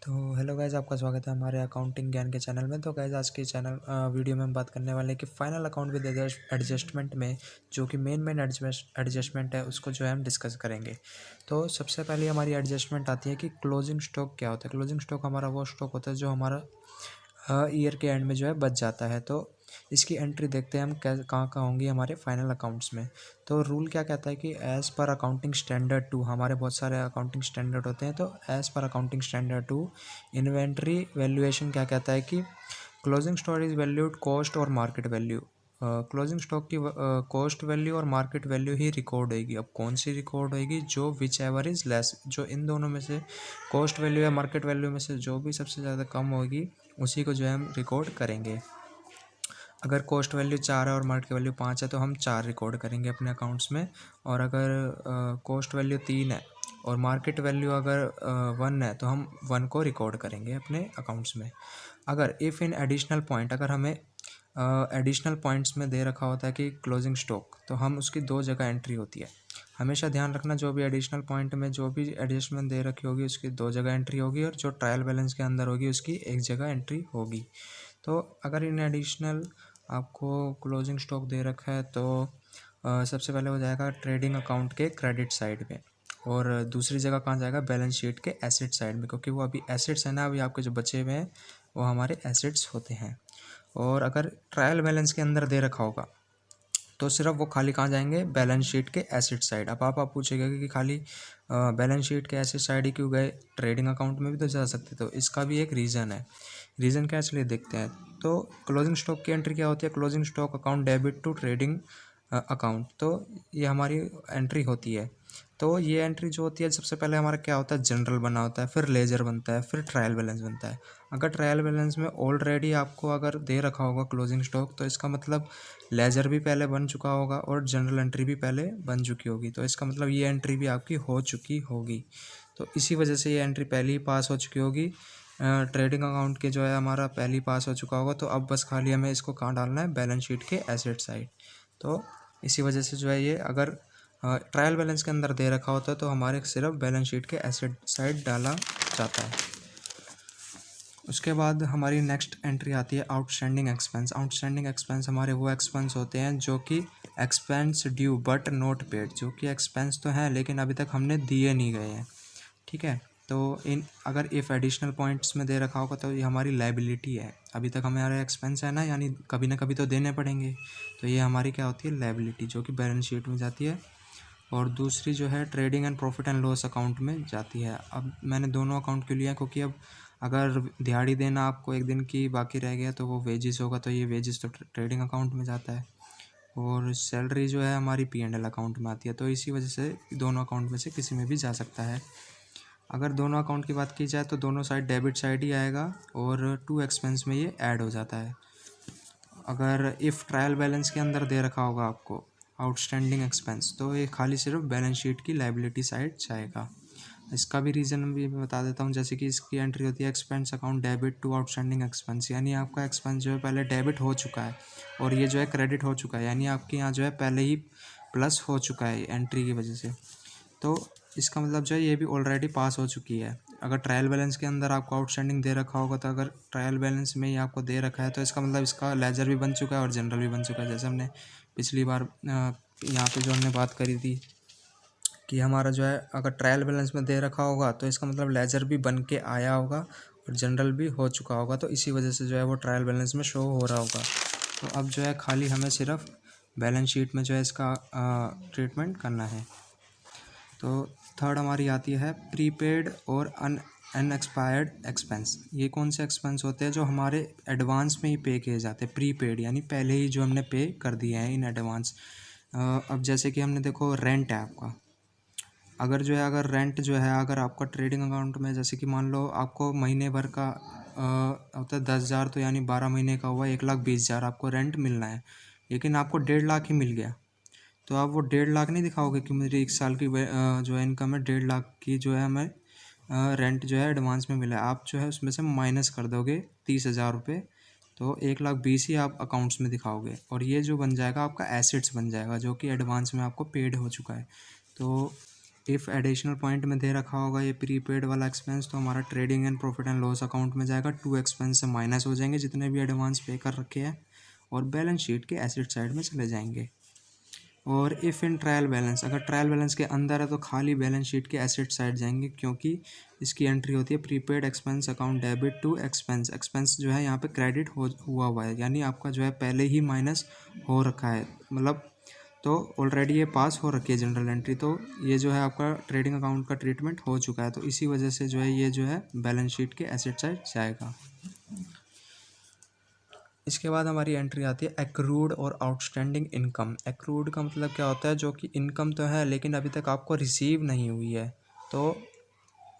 तो hello guys, आपका स्वागत है हमारे अकाउंटिंग ज्ञान के चैनल में। तो गाइज़, आज के वीडियो में हम बात करने वाले हैं कि फाइनल अकाउंट विद एडजस्टमेंट में जो कि मेन एडजस्टमेंट है उसको जो है हम डिस्कस करेंगे। तो सबसे पहले हमारी एडजस्टमेंट आती है कि क्लोजिंग स्टॉक क्या होता है। क्लोजिंग स्टॉक हमारा वो स्टॉक होता है जो हमारा ईयर के एंड में जो है बच जाता है। तो इसकी एंट्री देखते हैं हम कहाँ कहाँ होंगी हमारे फाइनल अकाउंट्स में। तो रूल क्या कहता है कि एज़ पर अकाउंटिंग स्टैंडर्ड 2, हमारे बहुत सारे अकाउंटिंग स्टैंडर्ड होते हैं। तो as per accounting standard 2 inventory valuation क्या कहता है कि closing stock is valued cost और मार्केट वैल्यू। क्लोजिंग स्टॉक की कॉस्ट वैल्यू और मार्केट वैल्यू ही रिकॉर्ड होगी। अब कौन सी रिकॉर्ड होगी? जो विच एवर इज़ लेस, जो इन दोनों में से कॉस्ट वैल्यू या मार्केट वैल्यू में से जो भी सबसे ज़्यादा कम होगी उसी को जो है हम रिकॉर्ड करेंगे। अगर कॉस्ट वैल्यू 4 है और मार्केट वैल्यू 5 है तो हम 4 रिकॉर्ड करेंगे अपने अकाउंट्स में। और अगर कॉस्ट वैल्यू 3 है और मार्केट वैल्यू अगर 1 है तो हम 1 को रिकॉर्ड करेंगे अपने अकाउंट्स में। अगर इफ़ इन एडिशनल पॉइंट, अगर हमें एडिशनल पॉइंट्स में दे रखा होता है कि क्लोजिंग स्टॉक, तो हम उसकी 2 जगह एंट्री होती है। हमेशा ध्यान रखना, जो भी एडिशनल पॉइंट में जो भी एडजस्टमेंट दे रखी होगी उसकी 2 जगह एंट्री होगी और जो ट्रायल बैलेंस के अंदर होगी उसकी 1 जगह एंट्री होगी। तो अगर इन एडिशनल आपको क्लोजिंग स्टॉक दे रखा है तो सबसे पहले हो जाएगा ट्रेडिंग अकाउंट के क्रेडिट साइड में, और दूसरी जगह कहाँ जाएगा? बैलेंस शीट के एसेट साइड में, क्योंकि वो अभी एसेट्स है ना, अभी आपके जो बचे हुए हैं वो हमारे एसेट्स होते हैं। और अगर ट्रायल बैलेंस के अंदर दे रखा होगा तो सिर्फ वो खाली कहाँ जाएंगे? बैलेंस शीट के एसेट साइड। अब आप पूछेगा कि खाली बैलेंस शीट के एसेट साइड ही क्यों गए, ट्रेडिंग अकाउंट में भी तो जा सकते। तो इसका भी एक रीज़न है। रीज़न क्या है, चलिए देखते हैं। तो क्लोजिंग स्टॉक की एंट्री क्या होती है? Closing stock account debit to trading account. तो ये हमारी एंट्री होती है। तो ये एंट्री जो होती है, सबसे पहले हमारा क्या होता है? जनरल बना होता है, फिर लेजर बनता है, फिर ट्रायल बैलेंस बनता है। अगर ट्रायल बैलेंस में ऑलरेडी आपको अगर दे रखा होगा क्लोजिंग स्टॉक, तो इसका मतलब लेजर भी पहले बन चुका होगा और जनरल एंट्री भी पहले बन चुकी होगी। तो इसका मतलब ये एंट्री भी आपकी हो चुकी होगी। तो इसी वजह से ये एंट्री पहले ही पास हो चुकी होगी। ट्रेडिंग अकाउंट के जो है हमारा पहले ही पास हो चुका होगा। तो अब बस खाली हमें इसको कहाँ डालना है? बैलेंस शीट के एसेट साइड। तो इसी वजह से जो है ये अगर ट्रायल बैलेंस के अंदर दे रखा होता है तो हमारे सिर्फ बैलेंस शीट के एसेट साइड डाला जाता है। उसके बाद हमारी नेक्स्ट एंट्री आती है आउटस्टैंडिंग एक्सपेंस। आउटस्टैंडिंग एक्सपेंस हमारे वो एक्सपेंस होते हैं जो कि expense due but not paid, जो कि एक्सपेंस तो हैं लेकिन अभी तक हमने दिए नहीं गए हैं। ठीक है, तो इन अगर इफ़ एडिशनल पॉइंट्स में दे रखा होगा तो ये हमारी लाइबिलिटी है। अभी तक हमारे एक्सपेंस है ना, यानी कभी ना कभी तो देने पड़ेंगे। तो ये हमारी क्या होती है? लाइबिलिटी, जो कि बैलेंस शीट में जाती है। और दूसरी जो है trading and profit and loss account में जाती है। अब मैंने दोनों अकाउंट क्यों लिया? क्योंकि अब अगर दिहाड़ी देना आपको एक दिन की बाकी रह गया तो वो वेजेस होगा, तो ये वेजेस तो ट्रेडिंग अकाउंट में जाता है। और सैलरी जो है हमारी P&L अकाउंट में आती है। तो इसी वजह से दोनों अकाउंट में से किसी में भी जा सकता है। अगर दोनों अकाउंट की बात की जाए तो दोनों साइड डेबिट साइड ही आएगा और टू एक्सपेंस में ये ऐड हो जाता है। अगर इफ़ ट्रायल बैलेंस के अंदर दे रखा होगा आपको आउटस्टैंडिंग एक्सपेंस, तो ये खाली सिर्फ बैलेंस शीट की लाइबिलिटी साइड जाएगा। इसका भी रीज़न भी मैं बता देता हूँ। जैसे कि इसकी एंट्री होती है expense account debit to outstanding expense, यानी आपका एक्सपेंस जो है पहले डेबिट हो चुका है और ये जो है क्रेडिट हो चुका है, यानी आपके यहाँ जो है पहले ही प्लस हो चुका है एंट्री की वजह से। तो इसका मतलब जो है ये भी ऑलरेडी पास हो चुकी है। अगर ट्रायल बैलेंस के अंदर आपको आउटस्टैंडिंग दे रखा होगा, तो अगर ट्रायल बैलेंस में ही आपको दे रखा है तो इसका मतलब इसका लेजर भी बन चुका है और जनरल भी बन चुका है। जैसे हमने पिछली बार यहाँ पे जो हमने बात करी थी कि हमारा जो है अगर ट्रायल बैलेंस में दे रखा होगा तो इसका मतलब लेजर भी बन के आया होगा और जनरल भी हो चुका होगा। तो इसी वजह से जो है वो ट्रायल बैलेंस में शो हो रहा होगा। तो अब जो है खाली हमें सिर्फ बैलेंस शीट में जो है इसका ट्रीटमेंट करना है। तो थर्ड हमारी आती है प्रीपेड और अनएक्सपायर्ड एक्सपेंस। ये कौन से एक्सपेंस होते हैं? जो हमारे एडवांस में ही पे किए जाते हैं। प्रीपेड यानी पहले ही जो हमने पे कर दिए हैं इन एडवांस। अब जैसे कि हमने देखो रेंट है आपका, अगर जो है अगर रेंट जो है अगर आपका ट्रेडिंग अकाउंट में, जैसे कि मान लो आपको महीने भर का होता है 10,000, तो यानी 12 महीने का हुआ 1,20,000 आपको रेंट मिलना है, लेकिन आपको 1,50,000 ही मिल गया। तो आप वो 1,50,000 नहीं दिखाओगे कि मेरी 1 साल की जो है इनकम है 1,50,000 की, जो है हमें रेंट जो है एडवांस में मिला है। आप जो है उसमें से माइनस कर दोगे 30,000 रुपये, तो 1,20,000 ही आप अकाउंट्स में दिखाओगे और ये जो बन जाएगा आपका एसेट्स बन जाएगा, जो कि एडवांस में आपको पेड हो चुका है। तो इफ़ एडिशनल पॉइंट में दे रखा होगा ये प्रीपेड वाला एक्सपेंस, तो हमारा trading and profit and loss account में जाएगा, 2 एक्सपेंस से माइनस हो जाएंगे जितने भी एडवांस पे कर रखे हैं, और बैलेंस शीट के एसेट साइड में चले जाएंगे। और इफ़ इन ट्रायल बैलेंस, अगर ट्रायल बैलेंस के अंदर है तो खाली बैलेंस शीट के एसेट साइड जाएंगे, क्योंकि इसकी एंट्री होती है prepaid expense account debit to expense. Expense जो है यहाँ पे क्रेडिट हुआ है, यानी आपका जो है पहले ही माइनस हो रखा है, मतलब तो ऑलरेडी ये पास हो रखी है जनरल एंट्री, तो ये जो है आपका ट्रेडिंग अकाउंट का ट्रीटमेंट हो चुका है, तो इसी वजह से जो है ये जो है बैलेंस शीट के एसेट साइड जाएगा। इसके बाद हमारी एंट्री आती है एक्रूड और आउटस्टैंडिंग इनकम। एक्रूड का मतलब क्या होता है, जो कि इनकम तो है लेकिन अभी तक आपको रिसीव नहीं हुई है, तो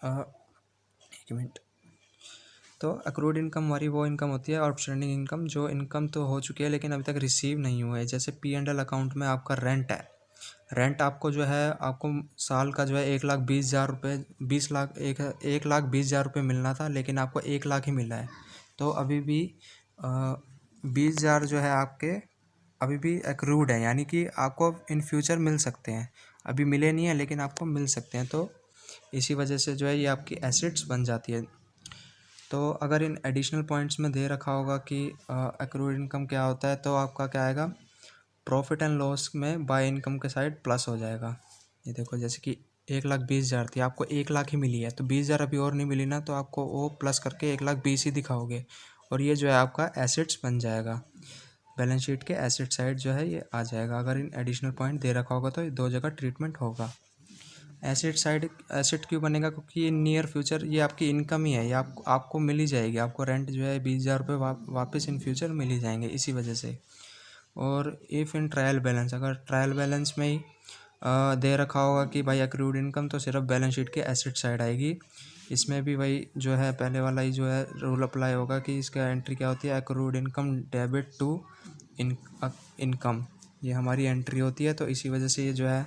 एक मिनट, तो एक्रूड इनकम हमारी वो इनकम होती है, आउटस्टैंडिंग इनकम जो इनकम तो हो चुकी है लेकिन अभी तक रिसीव नहीं हुआ है। जैसे P&L अकाउंट में आपका रेंट है, रेंट आपको जो है आपको साल का जो है 1,20,000 रुपये, 1,20,000 रुपये मिलना था, लेकिन आपको 1,00,000 ही मिला है, तो अभी भी 20,000 जो है आपके अभी भी एक्रूड है, यानी कि आपको इन फ्यूचर मिल सकते हैं, अभी मिले नहीं है लेकिन आपको मिल सकते हैं, तो इसी वजह से जो है ये आपकी एसेट्स बन जाती है। तो अगर इन एडिशनल पॉइंट्स में दे रखा होगा कि एक्रूड इनकम क्या होता है, तो आपका क्या आएगा, प्रॉफिट एंड लॉस में बाय इनकम के साइड प्लस हो जाएगा। ये देखो, जैसे कि 1,20,000 थी, आपको 1,00,000 ही मिली है, तो 20,000 अभी और नहीं मिली ना, तो आपको वो प्लस करके 1,20,000 ही दिखाओगे, और ये जो है आपका एसेट्स बन जाएगा, बैलेंस शीट के एसेट साइड जो है ये आ जाएगा। अगर इन एडिशनल पॉइंट दे रखा होगा तो ये दो जगह ट्रीटमेंट होगा। एसेट साइड एसेट क्यों बनेगा, क्योंकि ये नियर फ्यूचर ये आपकी इनकम ही है, ये आपको मिल ही जाएगी, आपको रेंट जो है 20,000 रुपये वापस इन फ्यूचर मिल ही जाएंगे इसी वजह से। और इफ़ इन ट्रायल बैलेंस, अगर ट्रायल बैलेंस में ही दे रखा होगा कि भाई एक्रूड इनकम, तो सिर्फ बैलेंस शीट के एसेट साइड आएगी। इसमें भी वही जो है पहले वाला ही जो है रूल अप्लाई होगा कि इसका एंट्री क्या होती है, accrued income debit to income, ये हमारी एंट्री होती है, तो इसी वजह से ये जो है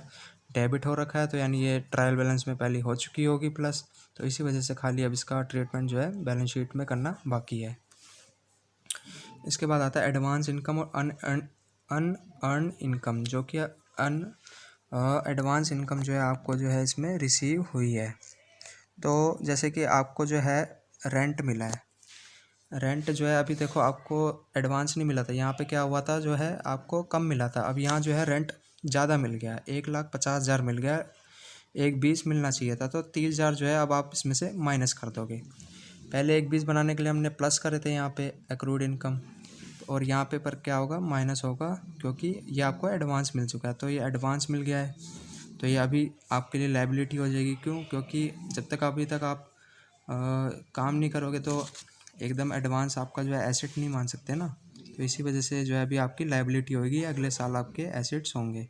डेबिट हो रखा है, तो यानी ये ट्रायल बैलेंस में पहले हो चुकी होगी प्लस, तो इसी वजह से खाली अब इसका ट्रीटमेंट जो है बैलेंस शीट में करना बाकी है। इसके बाद आता है एडवांस इनकम और अनअर्न इनकम, जो कि एडवांस इनकम जो है आपको जो है इसमें रिसीव हुई है। तो जैसे कि आपको जो है रेंट मिला है, रेंट जो है अभी देखो आपको एडवांस नहीं मिला था, यहाँ पे क्या हुआ था, जो है आपको कम मिला था, अब यहाँ जो है रेंट ज़्यादा मिल गया, 1,50,000 मिल गया, 1,20 मिलना चाहिए था, तो 30,000 जो है अब आप इसमें से माइनस कर दोगे। पहले 1,20 बनाने के लिए हमने प्लस करे थे यहाँ पे एक्रूड इनकम, और यहाँ पे पर क्या होगा, माइनस होगा, क्योंकि ये आपको एडवांस मिल चुका है, तो ये एडवांस मिल गया है, तो ये अभी आपके लिए लायबिलिटी हो जाएगी। क्यों, क्योंकि जब तक अभी तक आप काम नहीं करोगे तो एकदम एडवांस आपका जो है एसेट नहीं मान सकते ना, तो इसी वजह से जो है अभी आपकी लायबिलिटी होगी, अगले साल आपके एसेट्स होंगे।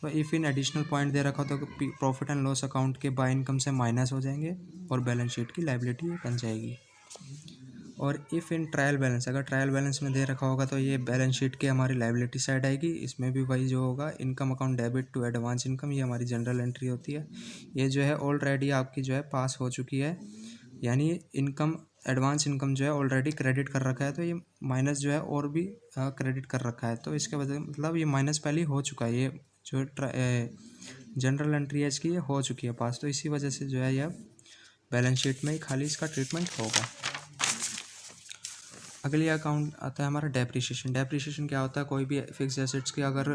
तो इफ़ इन एडिशनल पॉइंट दे रखा हो तो प्रॉफिट एंड लॉस अकाउंट के बाय इनकम से माइनस हो जाएंगे और बैलेंस शीट की लायबिलिटी बन जाएगी। और इफ़ इन ट्रायल बैलेंस, अगर ट्रायल बैलेंस में दे रखा होगा तो ये बैलेंस शीट की हमारी लायबिलिटी साइड आएगी, इसमें भी वही जो होगा, income account debit to advance income, ये हमारी जनरल एंट्री होती है, ये जो है ऑलरेडी आपकी जो है पास हो चुकी है, यानी इनकम एडवांस इनकम जो है ऑलरेडी क्रेडिट कर रखा है, तो ये माइनस जो है और भी क्रेडिट कर रखा है, तो इसके वजह मतलब ये माइनस पहले ही हो चुका है, ये जो जनरल एंट्री है इसकी ये हो चुकी है पास, तो इसी वजह से जो है यह बैलेंस शीट में ही खाली इसका ट्रीटमेंट होगा। अगली अकाउंट आता है हमारा डेप्रिसिएशन। डेप्रिसिएशन क्या होता है, कोई भी फिक्स एसेट्स की अगर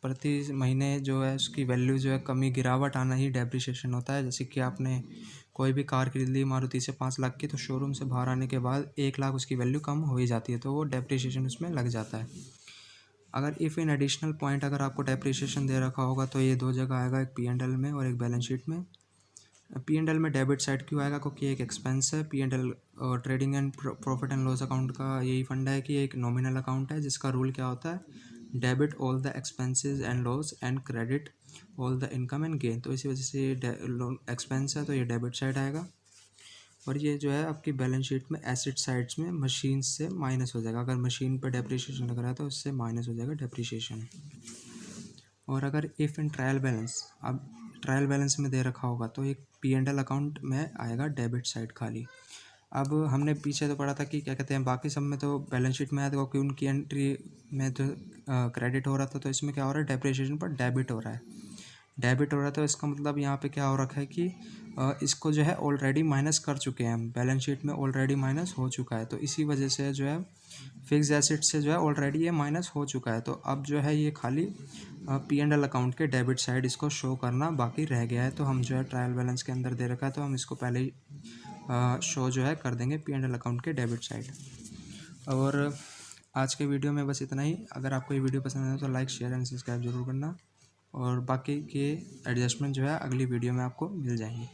प्रति महीने जो है उसकी वैल्यू जो है कमी गिरावट आना ही डेप्रिसिएशन होता है। जैसे कि आपने कोई भी कार खरीद ली मारुति से 5 लाख की, तो शोरूम से बाहर आने के बाद 1 लाख उसकी वैल्यू कम हो ही जाती है, तो वो डेप्रिसिएशन उसमें लग जाता है। अगर इफ़ इन एडिशनल पॉइंट अगर आपको डेप्रिसिएशन दे रखा होगा तो ये दो जगह आएगा, एक P&L में और एक बैलेंस शीट में। P&L में डेबिट साइड क्यों आएगा, क्योंकि एक एक्सपेंस है। P&L trading and profit and loss account का यही फंडा है कि एक नॉमिनल अकाउंट है जिसका रूल क्या होता है, debit all the expenses and loss and credit all the income and gain, तो इसी वजह से ये एक्सपेंस है तो ये डेबिट साइड आएगा। और ये जो है आपकी बैलेंस शीट में एसेट साइड्स में मशीन से माइनस हो जाएगा, अगर मशीन पर डेप्रिसिएशन लग रहा है तो उससे माइनस हो जाएगा डेप्रिसिएशन। और अगर इफ़ इन ट्रायल बैलेंस, अब ट्रायल बैलेंस में दे रखा होगा तो एक P&L अकाउंट में आएगा डेबिट साइड खाली। अब हमने पीछे तो पढ़ा था कि क्या कहते हैं, बाकी सब में तो बैलेंस शीट में आया था क्योंकि उनकी एंट्री में तो क्रेडिट हो रहा था, तो इसमें क्या हो रहा है, डेप्रिसिएशन पर डेबिट हो रहा है। डेबिट हो रहा है तो इसका मतलब यहाँ पे क्या हो रखा है कि इसको जो है ऑलरेडी माइनस कर चुके हैं हम, बैलेंस शीट में ऑलरेडी माइनस हो चुका है, तो इसी वजह से जो है फिक्स एसेट से जो है ऑलरेडी ये माइनस हो चुका है। तो अब जो है ये खाली पी एंड एल अकाउंट के डेबिट साइड इसको शो करना बाकी रह गया है। तो हम जो है ट्रायल बैलेंस के अंदर दे रखा है, तो हम इसको पहले ही शो जो है कर देंगे पी एंड एल अकाउंट के डेबिट साइड। और आज के वीडियो में बस इतना ही। अगर आपको ये वीडियो पसंद आए तो लाइक शेयर एंड सब्सक्राइब जरूर करना, और बाकी के एडजस्टमेंट जो है अगली वीडियो में आपको मिल जाएंगे।